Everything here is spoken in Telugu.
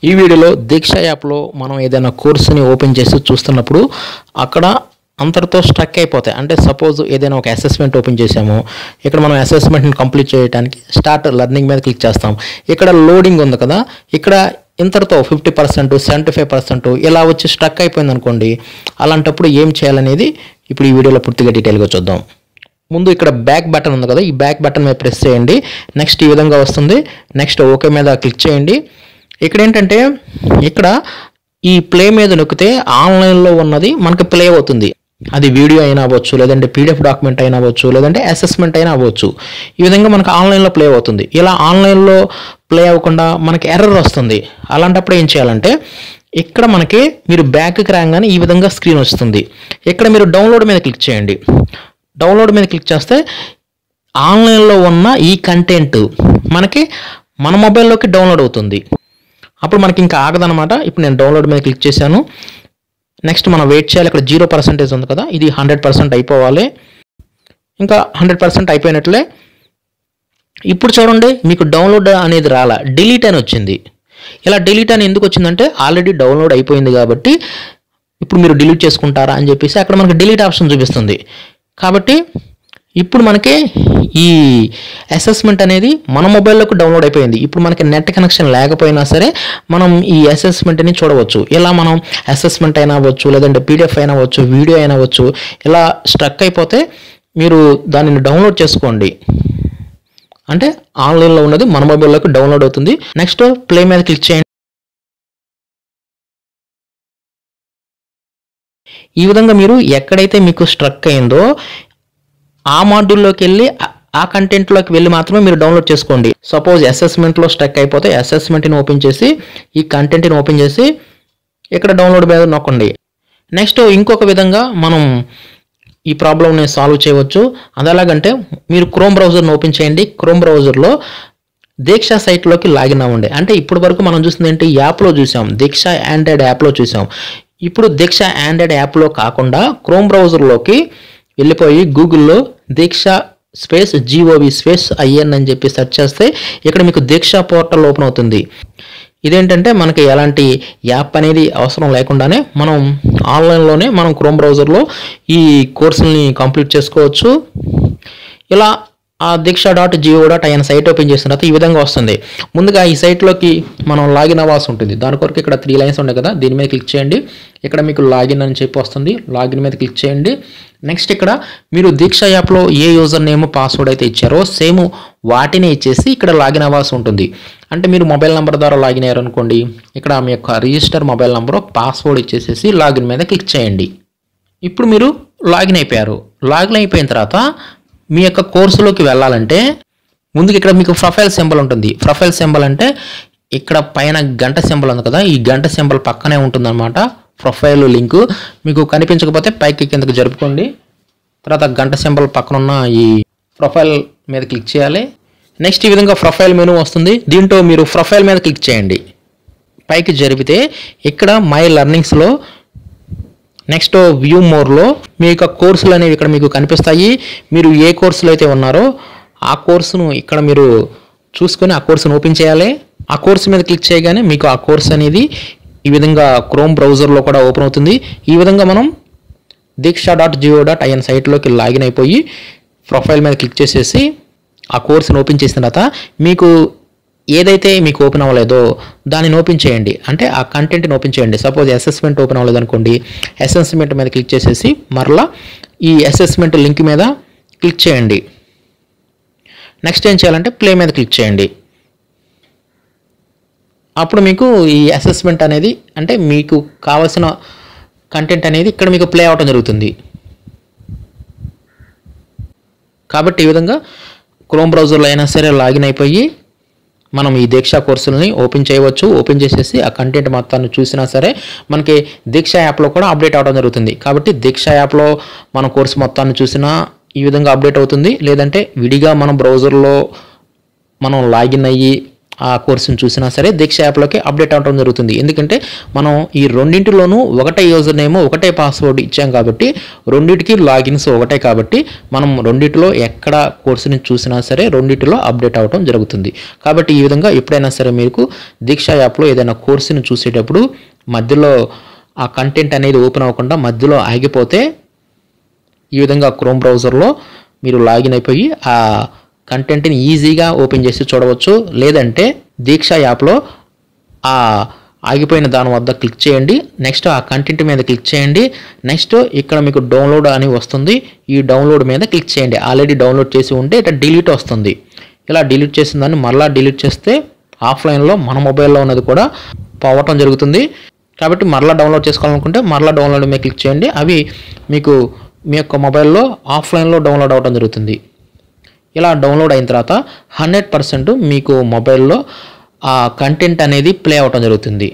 ఈ వీడియోలో దీక్ష యాప్లో మనం ఏదైనా కోర్సుని ఓపెన్ చేసి చూస్తున్నప్పుడు అక్కడ అంతటితో స్ట్రక్ అయిపోతాయి. అంటే సపోజ్ ఏదైనా ఒక అసెస్మెంట్ ఓపెన్ చేసాము, ఇక్కడ మనం అసెస్మెంట్ని కంప్లీట్ చేయడానికి స్టార్ట్ లెర్నింగ్ మీద క్లిక్ చేస్తాం. ఇక్కడ లోడింగ్ ఉంది కదా, ఇక్కడ ఇంతటితో 50%, 75% ఇలా వచ్చి స్ట్రక్ అయిపోయింది అనుకోండి. అలాంటప్పుడు ఏం చేయాలనేది ఇప్పుడు ఈ వీడియోలో పూర్తిగా డీటెయిల్గా చూద్దాం. ముందు ఇక్కడ బ్యాక్ బటన్ ఉంది కదా, ఈ బ్యాక్ బటన్ మీద ప్రెస్ చేయండి. నెక్స్ట్ ఈ విధంగా వస్తుంది. నెక్స్ట్ ఓకే మీద క్లిక్ చేయండి. ఇక్కడ ఏంటంటే ఇక్కడ ఈ ప్లే మీద నొక్కితే ఆన్లైన్లో ఉన్నది మనకి ప్లే అవుతుంది. అది వీడియో అయినా అవ్వచ్చు, లేదంటే పీడిఎఫ్ డాక్యుమెంట్ అయినా అవ్వచ్చు, లేదంటే అసెస్మెంట్ అయినా అవ్వచ్చు. ఈ విధంగా మనకు ఆన్లైన్లో ప్లే అవుతుంది. ఇలా ఆన్లైన్లో ప్లే అవ్వకుండా మనకి ఎర్రర్ వస్తుంది. అలాంటప్పుడు ఏం చేయాలంటే ఇక్కడ మనకి మీరు బ్యాక్కి రాగానే ఈ విధంగా స్క్రీన్ వస్తుంది. ఇక్కడ మీరు డౌన్లోడ్ మీద క్లిక్ చేయండి. డౌన్లోడ్ మీద క్లిక్ చేస్తే ఆన్లైన్లో ఉన్న ఈ కంటెంట్ మనకి మన మొబైల్లోకి డౌన్లోడ్ అవుతుంది. అప్పుడు మనకి ఇంకా ఆగదనమాట. ఇప్పుడు నేను డౌన్లోడ్ మీద క్లిక్ చేశాను. నెక్స్ట్ మనం వెయిట్ చేయాలి. ఇక్కడ 0% ఉంది కదా, ఇది 100% అయిపోవాలి. ఇంకా 100% అయిపోయినట్లే. ఇప్పుడు చూడండి, మీకు డౌన్లోడ్ అనేది రాలా, డిలీట్ అని వచ్చింది. ఇలా డిలీట్ అని ఎందుకు వచ్చిందంటే ఆల్రెడీ డౌన్లోడ్ అయిపోయింది కాబట్టి ఇప్పుడు మీరు డిలీట్ చేసుకుంటారా అని చెప్పేసి అక్కడ మనకి డిలీట్ ఆప్షన్ చూపిస్తుంది. కాబట్టి ఇప్పుడు మనకి ఈ అసెస్మెంట్ అనేది మన మొబైల్లోకి డౌన్లోడ్ అయిపోయింది. ఇప్పుడు మనకి నెట్ కనెక్షన్ లేకపోయినా సరే మనం ఈ అసెస్మెంట్ని చూడవచ్చు. ఇలా మనం అసెస్మెంట్ అయినా అవ్వచ్చు, లేదంటే పీడిఎఫ్ అయినా అవ్వచ్చు, వీడియో అయినా అవ్వచ్చు. ఇలా స్ట్రక్ అయిపోతే మీరు దానిని డౌన్లోడ్ చేసుకోండి. అంటే ఆన్లైన్లో ఉన్నది మన మొబైల్లోకి డౌన్లోడ్ అవుతుంది. నెక్స్ట్ ప్లే మీద క్లిక్ చేయండి. ఈ విధంగా మీరు ఎక్కడైతే మీకు స్ట్రక్ అయిందో ఆ మాడ్యూల్లోకి వెళ్ళి ఆ కంటెంట్లోకి వెళ్ళి మాత్రమే మీరు డౌన్లోడ్ చేసుకోండి. సపోజ్ అసెస్మెంట్లో స్ట్రక్ అయిపోతే అసెస్మెంట్ని ఓపెన్ చేసి ఈ కంటెంట్ని ఓపెన్ చేసి ఇక్కడ డౌన్లోడ్ మీద నొక్కండి. నెక్స్ట్ ఇంకొక విధంగా మనం ఈ ప్రాబ్లమ్ని సాల్వ్ చేయవచ్చు. అది ఎలాగంటే మీరు క్రోమ్ బ్రౌజర్ని ఓపెన్ చేయండి. క్రోమ్ బ్రౌజర్లో దీక్ష సైట్లోకి లాగిన్ అవ్వండి. అంటే ఇప్పటి వరకు మనం చూసింది ఏంటి, యాప్లో చూసాం, దీక్ష ఆండ్రాయిడ్ యాప్లో చూసాం. ఇప్పుడు దీక్ష ఆండ్రాయిడ్ యాప్లో కాకుండా క్రోమ్ బ్రౌజర్లోకి వెళ్ళిపోయి గూగుల్లో దీక్ష GOV/IN అని చెప్పి సెర్చ్ చేస్తే ఇక్కడ మీకు దీక్ష పోర్టల్ ఓపెన్ అవుతుంది. ఇదేంటంటే మనకి ఎలాంటి యాప్ అనేది అవసరం లేకుండానే మనం ఆన్లైన్లోనే మనం క్రోమ్ బ్రౌజర్లో ఈ కోర్సుల్ని కంప్లీట్ చేసుకోవచ్చు. ఇలా ఆ దీక్ష.go.in సైట్ ఓపెన్ చేసిన తర్వాత ఈ విధంగా వస్తుంది. ముందుగా ఈ సైట్లోకి మనం లాగిన్ అవ్వాల్సి ఉంటుంది. దాని కొరకు ఇక్కడ 3 లైన్స్ ఉన్నాయి కదా, దీని మీద క్లిక్ చేయండి. ఇక్కడ మీకు లాగిన్ అని చెప్పి వస్తుంది. లాగిన్ మీద క్లిక్ చేయండి. నెక్స్ట్ ఇక్కడ మీరు దీక్ష యాప్లో ఏ యూజర్ నేమ్ పాస్వర్డ్ అయితే ఇచ్చారో సేమ్ వాటిని ఇచ్చేసి ఇక్కడ లాగిన్ అవ్వాల్సి ఉంటుంది. అంటే మీరు మొబైల్ నెంబర్ ద్వారా లాగిన్ అయ్యారు అనుకోండి, ఇక్కడ మీ యొక్క రిజిస్టర్ మొబైల్ నెంబర్ పాస్వర్డ్ ఇచ్చేసేసి లాగిన్ మీద క్లిక్ చేయండి. ఇప్పుడు మీరు లాగిన్ అయిపోయారు. లాగిన్ అయిపోయిన తర్వాత మీ యొక్క కోర్సులోకి వెళ్ళాలంటే ముందుకు ఇక్కడ మీకు ప్రొఫైల్ సింబల్ ఉంటుంది. ప్రొఫైల్ సింబల్ అంటే ఇక్కడ పైన గంట సింబల్ ఉంది కదా, ఈ గంట సింబల్ పక్కనే ఉంటుందన్నమాట ప్రొఫైల్ లింక్. మీకు కనిపించకపోతే పైకి కిందకి జరుపుకోండి. తర్వాత గంట సింబల్ పక్కన ఉన్న ఈ ప్రొఫైల్ మీద క్లిక్ చేయాలి. నెక్స్ట్ ఈ విధంగా ప్రొఫైల్ మెనూ వస్తుంది. దీంట్లో మీరు ప్రొఫైల్ మీద క్లిక్ చేయండి. పైకి జరిపితే ఇక్కడ మై లెర్నింగ్స్లో నెక్స్ట్ వ్యూ మోర్లో మీ యొక్క కోర్సులు అనేవి ఇక్కడ మీకు కనిపిస్తాయి. మీరు ఏ కోర్సులో అయితే ఉన్నారో ఆ కోర్సును ఇక్కడ మీరు చూసుకొని ఆ కోర్సును ఓపెన్ చేయాలి. ఆ కోర్సు మీద క్లిక్ చేయగానే మీకు ఆ కోర్సు అనేది ఈ విధంగా క్రోమ్ బ్రౌజర్లో కూడా ఓపెన్ అవుతుంది. ఈ విధంగా మనం దీక్ష.go.in సైట్లోకి లాగిన్ అయిపోయి ప్రొఫైల్ మీద క్లిక్ చేసేసి ఆ కోర్సును ఓపెన్ చేసిన తర్వాత మీకు ఏదైతే మీకు ఓపెన్ అవ్వలేదో దానిని ఓపెన్ చేయండి. అంటే ఆ కంటెంట్ని ఓపెన్ చేయండి. సపోజ్ అసెస్మెంట్ ఓపెన్ అవ్వలేదు అనుకోండి, అసెస్మెంట్ మీద క్లిక్ చేసేసి మరలా ఈ అసెస్మెంట్ లింక్ మీద క్లిక్ చేయండి. నెక్స్ట్ ఏం చేయాలంటే ప్లే మీద క్లిక్ చేయండి. అప్పుడు మీకు ఈ అసెస్మెంట్ అనేది అంటే మీకు కావాల్సిన కంటెంట్ అనేది ఇక్కడ మీకు ప్లే అవటం జరుగుతుంది. కాబట్టి ఈ విధంగా క్రోమ్ బ్రౌజర్లో అయినా సరే లాగిన్ అయిపోయి మనం ఈ దీక్ష కోర్సులని ఓపెన్ చేయవచ్చు. ఓపెన్ చేసేసి ఆ కంటెంట్ మొత్తాన్ని చూసినా సరే మనకి దీక్ష యాప్లో కూడా అప్డేట్ అవడం జరుగుతుంది. కాబట్టి దీక్ష యాప్లో మన కోర్సు మొత్తాన్ని చూసినా ఈ విధంగా అప్డేట్ అవుతుంది. లేదంటే విడిగా మనం బ్రౌజర్లో మనం లాగిన్ అయ్యి ఆ కోర్సుని చూసినా సరే దీక్ష యాప్లోకి అప్డేట్ అవ్వడం జరుగుతుంది. ఎందుకంటే మనం ఈ రెండింటిలోనూ ఒకటే యూజర్ నేమ్ ఒకటే పాస్వర్డ్ ఇచ్చాం కాబట్టి రెండింటికి లాగిన్స్ ఒకటే కాబట్టి మనం రెండింటిలో ఎక్కడ కోర్సుని చూసినా సరే రెండింటిలో అప్డేట్ అవ్వడం జరుగుతుంది. కాబట్టి ఈ విధంగా ఎప్పుడైనా సరే మీకు దీక్ష యాప్లో ఏదైనా కోర్సుని చూసేటప్పుడు మధ్యలో ఆ కంటెంట్ అనేది ఓపెన్ అవ్వకుండా మధ్యలో ఆగిపోతే ఈ విధంగా క్రోమ్ బ్రౌజర్లో మీరు లాగిన్ అయిపోయి ఆ కంటెంట్ని ఈజీగా ఓపెన్ చేసి చూడవచ్చు. లేదంటే దీక్ష యాప్లో ఆ ఆగిపోయిన దాని వద్ద క్లిక్ చేయండి. నెక్స్ట్ ఆ కంటెంట్ మీద క్లిక్ చేయండి. నెక్స్ట్ ఇక్కడ మీకు డౌన్లోడ్ అని వస్తుంది. ఈ డౌన్లోడ్ మీద క్లిక్ చేయండి. ఆల్రెడీ డౌన్లోడ్ చేసి ఉంటే ఇట్లా డిలీట్ వస్తుంది. ఇలా డిలీట్ చేసిన దాన్ని మళ్ళీ డిలీట్ చేస్తే ఆఫ్లైన్లో మన మొబైల్లో ఉన్నది కూడా పోవటం జరుగుతుంది. కాబట్టి మరలా డౌన్లోడ్ చేసుకోవాలనుకుంటే మరలా డౌన్లోడ్ మీద క్లిక్ చేయండి. అవి మీకు మీ యొక్క మొబైల్లో ఆఫ్లైన్లో డౌన్లోడ్ అవ్వడం జరుగుతుంది. ఇలా డౌన్లోడ్ అయిన తర్వాత 100% మీకు మొబైల్లో ఆ కంటెంట్ అనేది ప్లే అవ్వటం జరుగుతుంది.